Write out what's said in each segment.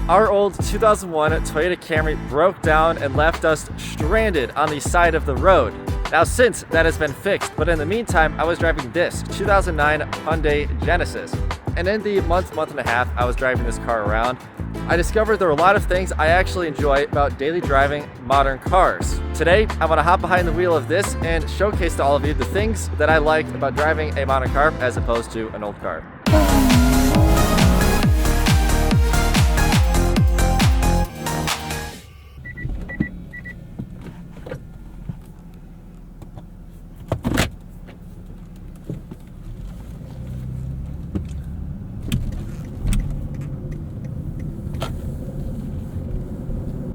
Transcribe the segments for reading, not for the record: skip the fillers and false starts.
Our old 2001 Toyota Camry broke down and left us stranded on the side of the road. Now since that has been fixed, but in the meantime, I was driving this 2009 Hyundai Genesis. And in the month and a half I was driving this car around, I discovered there were a lot of things I actually enjoy about daily driving modern cars. Today, I want to hop behind the wheel of this and showcase to all of you the things that I like about driving a modern car as opposed to an old car.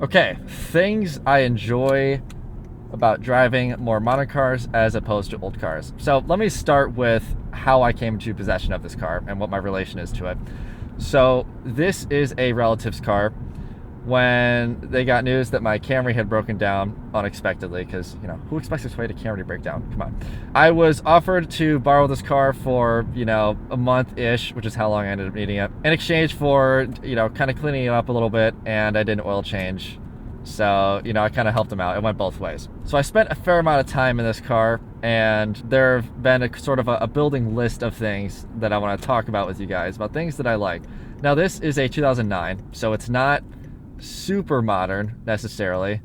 Okay, things I enjoy about driving more modern cars as opposed to old cars. So let me start with how I came into possession of this car and what my relation is to it. So this is a relative's car. When they got news that my Camry had broken down unexpectedly, because, you know, who expects a Toyota Camry to break down? Come on. I was offered to borrow this car for, you know, a month-ish, which is how long I ended up needing it, in exchange for, you know, kind of cleaning it up a little bit, and I did an oil change. So, you know, I kind of helped them out. It went both ways. So I spent a fair amount of time in this car, and there have been a sort of a building list of things that I want to talk about with you guys, about things that I like. Now, this is a 2009, so it's not super modern necessarily.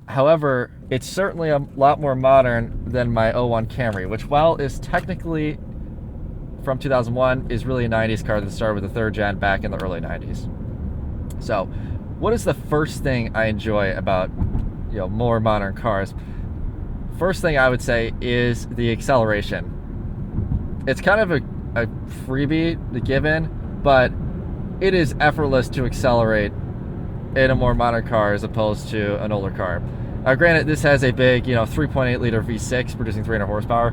However, it's certainly a lot more modern than my 01 Camry, which, while is technically from 2001, is really a 90s car that started with the third gen back in the early 90s. So what is the first thing I enjoy about, you know, more modern cars? First thing I would say is the acceleration. It's kind of a freebie to give in, but it is effortless to accelerate in a more modern car as opposed to an older car. Granted, this has a big, you know, 3.8 liter V6 producing 300 horsepower,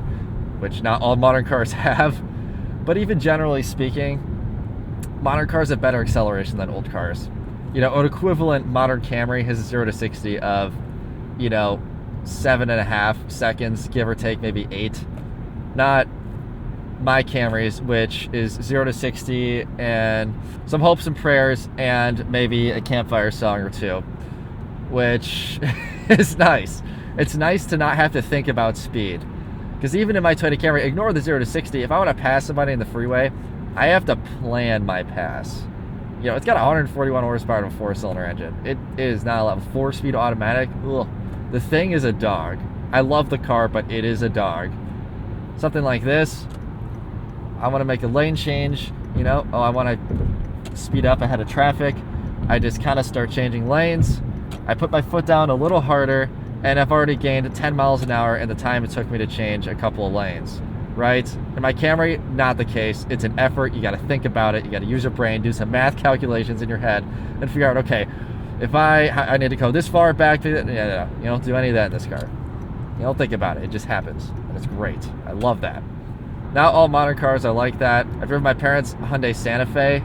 which not all modern cars have. But even generally speaking, modern cars have better acceleration than old cars. You know, an equivalent modern Camry has a 0 to 60 of, you know, 7.5 seconds, give or take, maybe 8. Not my Camry's, which is 0 to 60 and some hopes and prayers and maybe a campfire song or two, which is nice. It's nice to not have to think about speed, because even in my Toyota Camry, ignore the 0 to 60, if I want to pass somebody in the freeway, I have to plan my pass. You know, it's got 141 horsepower and a 4-cylinder engine. It is not a lot. 4-speed automatic. Ugh. The thing is a dog. I love the car, but it is a dog. Something like this, I want to make a lane change, you know, I want to speed up ahead of traffic. I just kind of start changing lanes. I put my foot down a little harder, and I've already gained 10 miles an hour in the time it took me to change a couple of lanes, right? In my Camry, not the case. It's an effort. You got to think about it. You got to use your brain, do some math calculations in your head, and figure out, okay, if I need to go this far back to it, yeah, you don't do any of that in this car. You don't think about it. It just happens, and it's great. I love that. Not all modern cars are like that. I've driven my parents' Hyundai Santa Fe,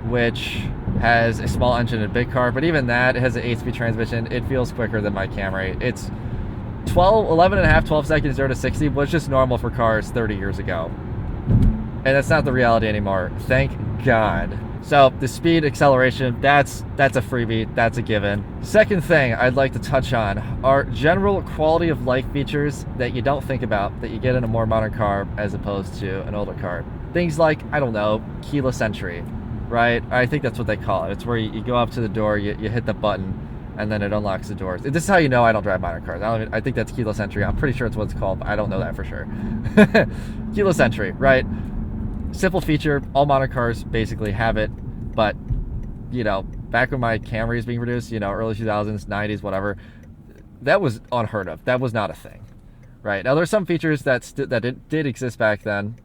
which has a small engine and a big car, but even that, it has an 8-speed transmission. It feels quicker than my Camry. It's 12 seconds 0 to 60 was just normal for cars 30 years ago. And that's not the reality anymore. Thank God. So the speed, acceleration, that's a freebie, that's a given. Second thing I'd like to touch on are general quality of life features that you don't think about that you get in a more modern car as opposed to an older car. Things like, I don't know, keyless entry, right? I think that's what they call it. It's where you go up to the door, you hit the button, and then it unlocks the doors. This is how you know I don't drive modern cars. I think that's keyless entry. I'm pretty sure it's what it's called, but I don't know that for sure. Keyless entry, right? Simple feature, all modern cars basically have it, but, you know, back when my Camry was being produced, you know, early 2000s, 90s, whatever, that was unheard of. That was not a thing, right? Now, there's some features that did exist back then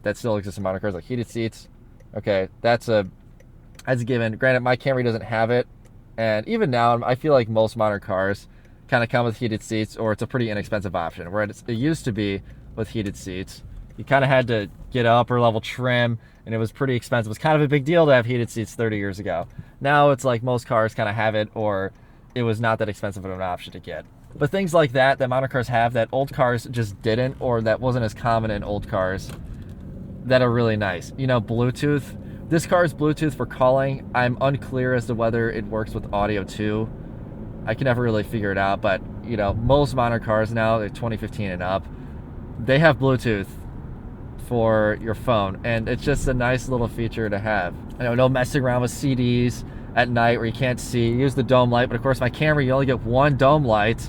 that still exist in modern cars, like heated seats. Okay, that's a given. Granted, my Camry doesn't have it, and even now, I feel like most modern cars kind of come with heated seats, or it's a pretty inexpensive option, where it used to be with heated seats. You kind of had to get upper level trim, and it was pretty expensive. It was kind of a big deal to have heated seats 30 years ago. Now it's like most cars kind of have it, or it was not that expensive of an option to get. But things like that modern cars have that old cars just didn't, or that wasn't as common in old cars, that are really nice. You know, Bluetooth, This car is Bluetooth for calling. I'm unclear as to whether it works with audio too. I can never really figure it out, but you know, most modern cars now, they're 2015 and up, they have Bluetooth for your phone, and it's just a nice little feature to have. You know, no messing around with CDs at night where you can't see. Use the dome light, but of course my Camry, you only get one dome light,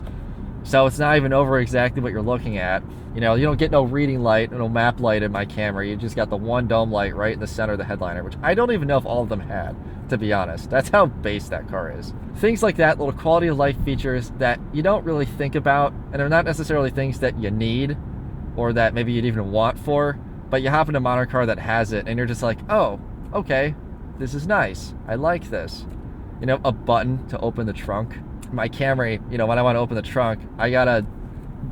so it's not even over exactly what you're looking at. You know, you don't get no reading light, no map light in my Camry. You just got the one dome light right in the center of the headliner, which I don't even know if all of them had, to be honest. That's how base that car is. Things like that, little quality of life features that you don't really think about, and they're not necessarily things that you need or that maybe you'd even want for, but you hop in a modern car that has it, and you're just like, oh, okay, this is nice. I like this. You know, a button to open the trunk. My Camry, you know, when I want to open the trunk, I gotta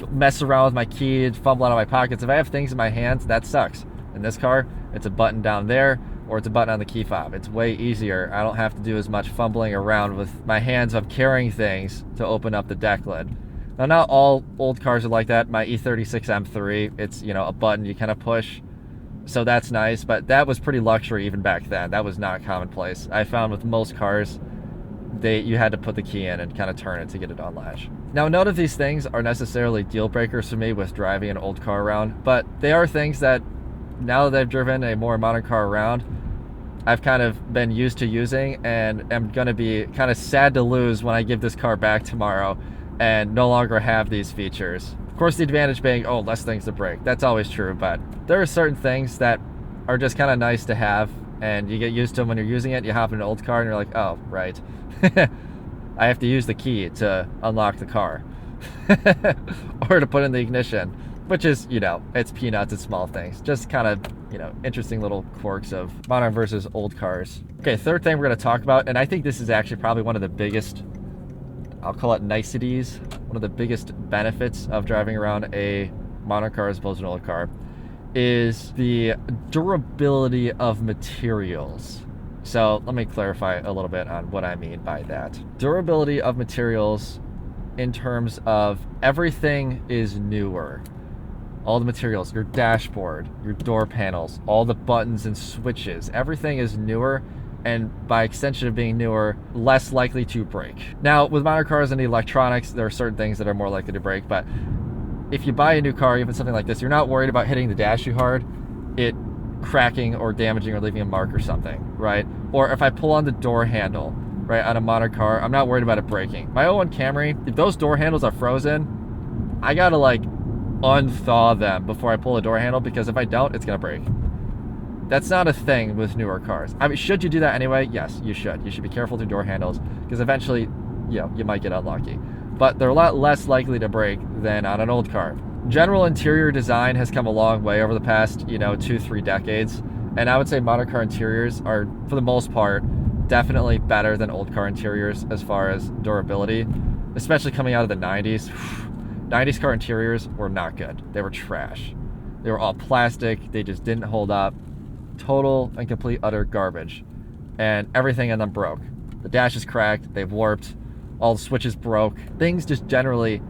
mess around with my key and fumble out of my pockets. If I have things in my hands, that sucks. In this car, it's a button down there, or it's a button on the key fob. It's way easier. I don't have to do as much fumbling around with my hands of carrying things to open up the deck lid. Now, not all old cars are like that. My E36 M3, it's, you know, a button you kind of push. So that's nice, but that was pretty luxury even back then. That was not commonplace. I found with most cars, you had to put the key in and kind of turn it to get it on latch. Now, none of these things are necessarily deal breakers for me with driving an old car around, but they are things that, now that I've driven a more modern car around, I've kind of been used to using, and am going to be kind of sad to lose when I give this car back tomorrow and no longer have these features. Of course, the advantage being, oh, less things to break. That's always true, but there are certain things that are just kind of nice to have, and you get used to them when you're using it. You hop in an old car and you're like, oh, right. I have to use the key to unlock the car or to put in the ignition, which is, you know, it's peanuts, it's small things. Just kind of, you know, interesting little quirks of modern versus old cars. Okay, third thing we're going to talk about, and I think this is actually probably one of the biggest, I'll call it niceties, one of the biggest benefits of driving around a modern car as opposed to an old car, is the durability of materials. So let me clarify a little bit on what I mean by that. Durability of materials in terms of everything is newer. All the materials, your dashboard, your door panels, all the buttons and switches, everything is newer, and by extension of being newer, less likely to break. Now, with modern cars and the electronics, there are certain things that are more likely to break, but if you buy a new car, even something like this, you're not worried about hitting the dash too hard, it cracking or damaging or leaving a mark or something, right? Or if I pull on the door handle, right, on a modern car, I'm not worried about it breaking. My 01 Camry, if those door handles are frozen, I gotta like unthaw them before I pull the door handle, because if I don't, it's gonna break. That's not a thing with newer cars. I mean, should you do that anyway? Yes, you should. You should be careful with door handles, because eventually, you know, you might get unlucky. But they're a lot less likely to break than on an old car. General interior design has come a long way over the past, you know, 2-3 decades. And I would say modern car interiors are, for the most part, definitely better than old car interiors as far as durability, especially coming out of the 90s. 90s car interiors were not good. They were trash. They were all plastic. They just didn't hold up. Total and complete utter garbage. And everything in them broke. The dash is cracked. They've warped. All the switches broke. Things just generally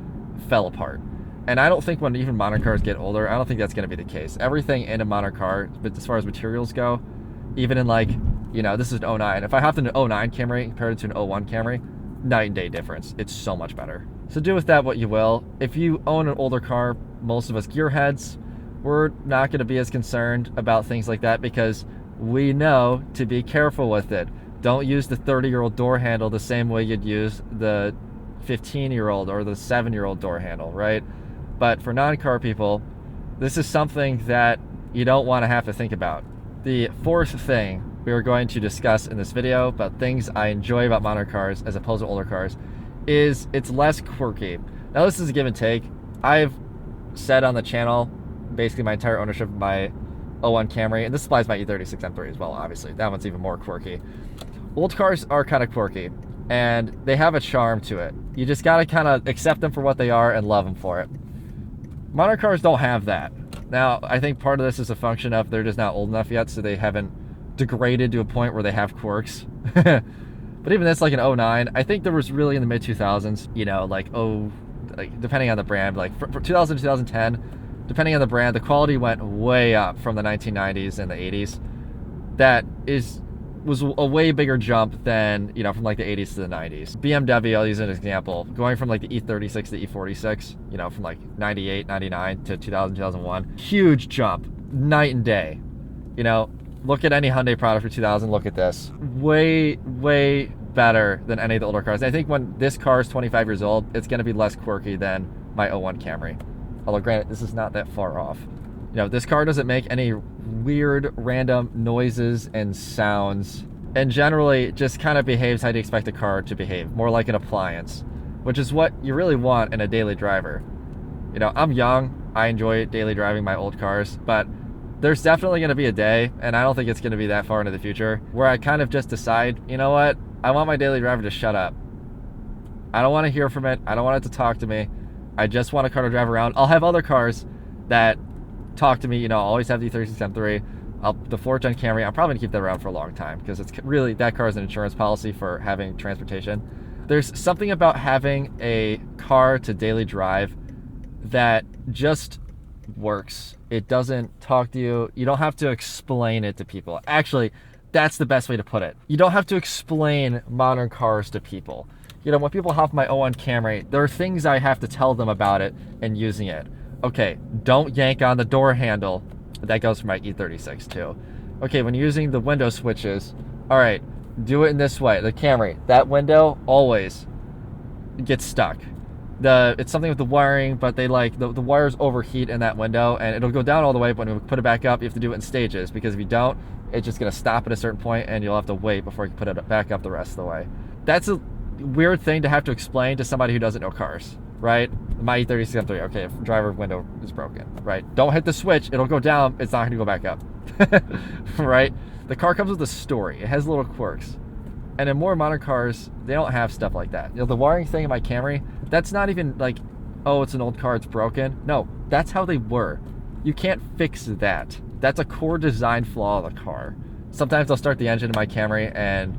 fell apart. And I don't think when even modern cars get older, I don't think that's going to be the case. Everything in a modern car, but as far as materials go, even in like, you know, this is an 09. If I hopped in an 09 Camry compared it to an 01 Camry, night and day difference. It's so much better. So do with that what you will. If you own an older car, most of us gearheads, we're not going to be as concerned about things like that, because we know to be careful with it. Don't use the 30-year-old door handle the same way you'd use the 15-year-old or the 7-year-old door handle, right? But for non-car people, this is something that you don't want to have to think about. The fourth thing we are going to discuss in this video about things I enjoy about modern cars as opposed to older cars is it's less quirky. Now, this is a give and take. I've said on the channel basically my entire ownership of my 01 Camry, and this applies to my E36 M3 as well, obviously. That one's even more quirky. Old cars are kind of quirky, and they have a charm to it. You just got to kind of accept them for what they are and love them for it. Modern cars don't have that. Now, I think part of this is a function of they're just not old enough yet, so they haven't degraded to a point where they have quirks. But even this, like an 09, I think there was really in the mid-2000s, you know, like depending on the brand, like for 2000 to 2010, depending on the brand, the quality went way up from the 1990s and the 80s. that was a way bigger jump than, you know, from like the 80s to the 90s. BMW, I'll use an example, going from like the E36 to E46, you know, from like 98, 99 to 2000, 2001. Huge jump, night and day. You know, look at any Hyundai product for 2000, look at this. Way, way better than any of the older cars. I think when this car is 25 years old, it's gonna be less quirky than my '01 Camry. Although granted, this is not that far off. You know, this car doesn't make any weird random noises and sounds, and generally just kind of behaves how you expect a car to behave, more like an appliance, which is what you really want in a daily driver. You know, I'm young, I enjoy daily driving my old cars, but there's definitely going to be a day, and I don't think it's going to be that far into the future, where I kind of just decide, you know what, I want my daily driver to shut up. I don't want to hear from it, I don't want it to talk to me, I just want a car to drive around. I'll have other cars that talk to me, you know, I'll always have the E36 M3, the 4th gen Camry. I'm probably gonna keep that around for a long time because it's really, that car is an insurance policy for having transportation. There's something about having a car to daily drive that just works. It doesn't talk to you. You don't have to explain it to people. Actually, that's the best way to put it. You don't have to explain modern cars to people. You know, when people hop my '01 Camry, there are things I have to tell them about it and using it. Okay, don't yank on the door handle. That goes for my E36 too. Okay, when using the window switches, all right, do it in this way. The Camry, that window always gets stuck. It's something with the wiring, but they like the wires overheat in that window, and it'll go down all the way, but when you put it back up, you have to do it in stages, because if you don't, it's just gonna stop at a certain point and you'll have to wait before you can put it back up the rest of the way. That's a weird thing to have to explain to somebody who doesn't know cars, right? My E36 M3, okay, if driver window is broken, right? Don't hit the switch, it'll go down, it's not gonna go back up, right? The car comes with a story, it has little quirks. And in more modern cars, they don't have stuff like that. You know, the wiring thing in my Camry, that's not even like, oh, it's an old car, it's broken. No, that's how they were. You can't fix that. That's a core design flaw of the car. Sometimes I'll start the engine in my Camry and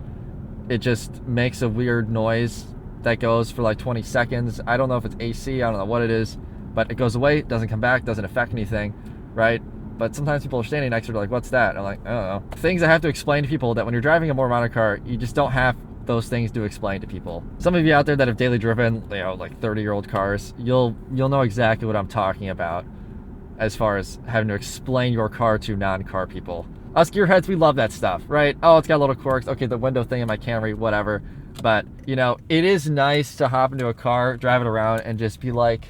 it just makes a weird noise that goes for like 20 seconds. I don't know if it's AC, I don't know what it is, but it goes away, doesn't come back, doesn't affect anything, right? But sometimes people are standing next to it, like, what's that? And I'm like, I don't know. Things I have to explain to people that when you're driving a more modern car, you just don't have those things to explain to people. Some of you out there that have daily driven, you know, like 30-year-old cars, you'll know exactly what I'm talking about as far as having to explain your car to non-car people. Us gearheads, we love that stuff, right? Oh, it's got little quirks. Okay, the window thing in my Camry, whatever. But, you know, it is nice to hop into a car, drive it around, and just be like,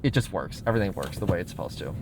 it just works. Everything works the way it's supposed to.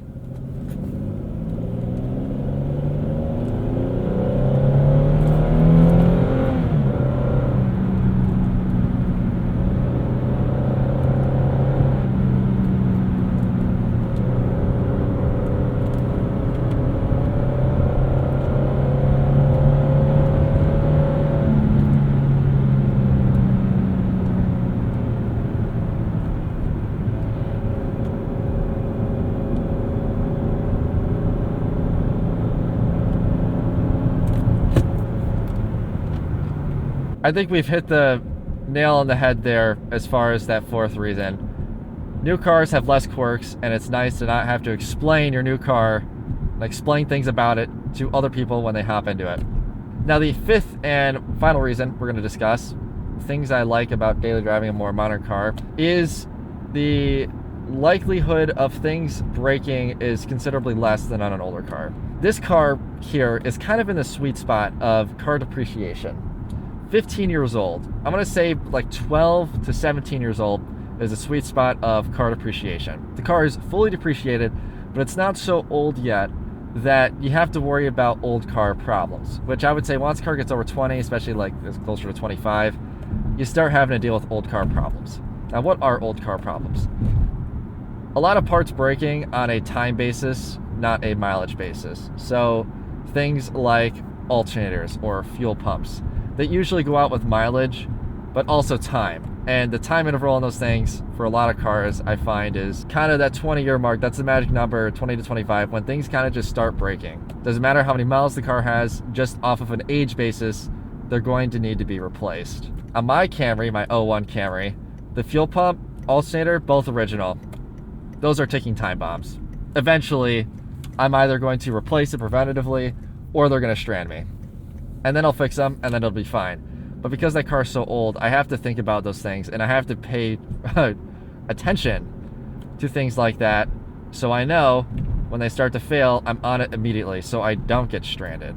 I think we've hit the nail on the head there as far as that fourth reason. New cars have less quirks, and it's nice to not have to explain your new car and explain things about it to other people when they hop into it. Now, the fifth and final reason we're going to discuss, things I like about daily driving a more modern car, is the likelihood of things breaking is considerably less than on an older car. This car here is kind of in the sweet spot of car depreciation. 15 years old. I'm gonna say like 12 to 17 years old is a sweet spot of car depreciation. The car is fully depreciated, but it's not so old yet that you have to worry about old car problems, which I would say once a car gets over 20, especially like it's closer to 25, you start having to deal with old car problems. Now, what are old car problems? A lot of parts breaking on a time basis, not a mileage basis. So things like alternators or fuel pumps that usually go out with mileage, but also time. And the time interval on those things for a lot of cars, I find, is kind of that 20-year mark. That's the magic number, 20 to 25, when things kind of just start breaking. Doesn't matter how many miles the car has, just off of an age basis, they're going to need to be replaced. On my Camry, my '01 Camry, the fuel pump, alternator, both original. Those are ticking time bombs. Eventually, I'm either going to replace it preventatively, or they're going to strand me. And then I'll fix them, and then it'll be fine. But because that car's so old, I have to think about those things, and I have to pay attention to things like that, so I know when they start to fail, I'm on it immediately, so I don't get stranded.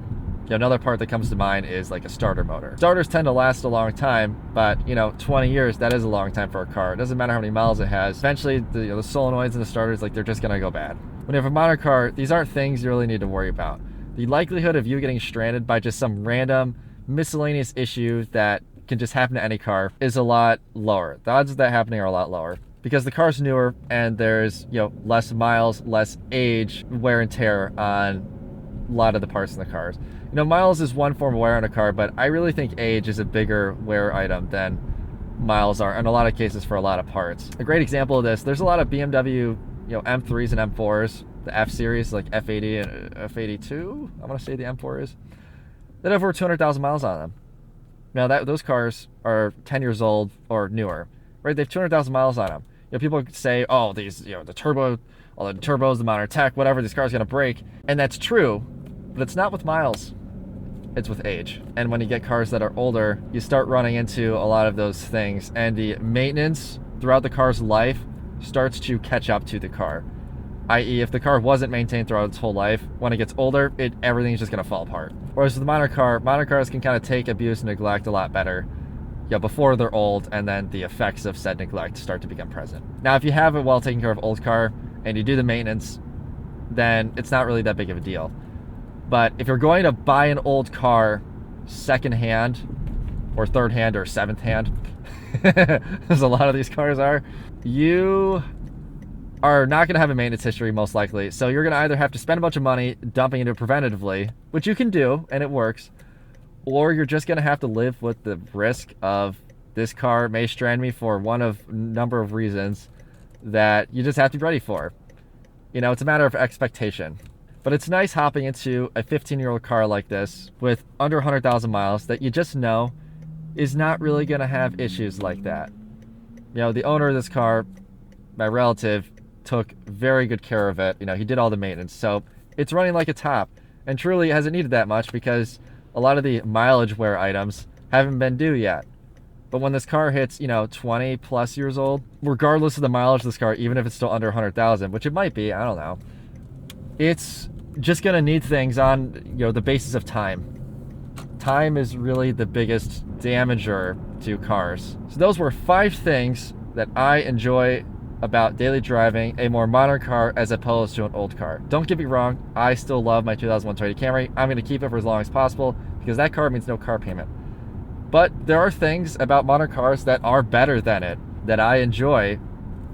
Another part that comes to mind is like a starter motor. Starters tend to last a long time, but 20 years, that is a long time for a car. It doesn't matter how many miles it has. Eventually, the solenoids and the starters, like, they're just gonna go bad. When you have a modern car, these aren't things you really need to worry about. The likelihood of you getting stranded by just some random miscellaneous issue that can just happen to any car is a lot lower. The odds of that happening are a lot lower because the car's newer and there's less miles, less age, wear and tear on a lot of the parts in the cars. Miles is one form of wear on a car, but I really think age is a bigger wear item than miles are in a lot of cases for a lot of parts. A great example of this, there's a lot of BMW M3s and M4s, the F series, like F80 and F82, I want to say the M4 is, that have over 200,000 miles on them. Now those cars are 10 years old or newer, right? They have 200,000 miles on them. People say, oh, these, the turbo, all the turbos, the modern tech, whatever, this car's gonna break. And that's true, but it's not with miles. It's with age. And when you get cars that are older, you start running into a lot of those things, and the maintenance throughout the car's life starts to catch up to the car. I.e., if the car wasn't maintained throughout its whole life, when it gets older, everything's just gonna fall apart. Whereas with the modern cars can kind of take abuse and neglect a lot better before they're old, and then the effects of said neglect start to become present. Now, if you have a well taken care of old car and you do the maintenance, then it's not really that big of a deal. But if you're going to buy an old car secondhand or third hand or seventh hand, as a lot of these cars are, you are not going to have a maintenance history most likely. So you're going to either have to spend a bunch of money dumping into it preventatively, which you can do and it works, or you're just going to have to live with the risk of this car may strand me for one of a number of reasons that you just have to be ready for. It's a matter of expectation. But it's nice hopping into a 15-year-old car like this with under 100,000 miles that you just know is not really going to have issues like that. The owner of this car, my relative, took very good care of it. He did all the maintenance. So it's running like a top. And truly it hasn't needed that much because a lot of the mileage wear items haven't been due yet. But when this car hits, 20 plus years old, regardless of the mileage of this car, even if it's still under 100,000, which it might be, I don't know, it's just going to need things on, the basis of time. Time is really the biggest damager to cars. So those were 5 things that I enjoy about daily driving a more modern car as opposed to an old car. Don't get me wrong, I still love my 2001 Toyota Camry. I'm going to keep it for as long as possible because that car means no car payment. But there are things about modern cars that are better than it, that I enjoy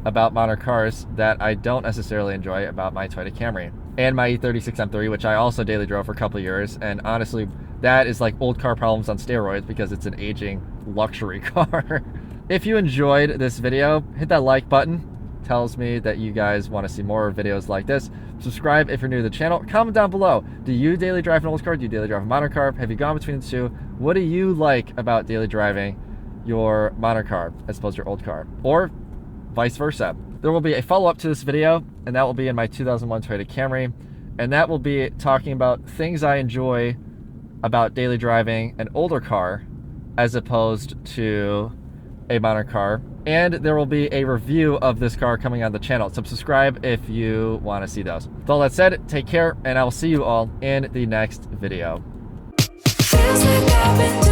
about modern cars that I don't necessarily enjoy about my Toyota Camry. And my E36 M3, which I also daily drove for a couple of years. And honestly, that is like old car problems on steroids because it's an aging luxury car. If you enjoyed this video, hit that like button. Tells me that you guys want to see more videos like this. Subscribe if you're new to the channel. Comment down below. Do you daily drive an old car? Do you daily drive a modern car? Have you gone between the two? What do you like about daily driving your modern car as opposed to your old car? Or vice versa. There will be a follow-up to this video, and that will be in my 2001 Toyota Camry, and that will be talking about things I enjoy about daily driving an older car as opposed to a modern car. And there will be a review of this car coming on the channel, so subscribe if you want to see those. With all that said, take care, and I will see you all in the next video. Feels like I've been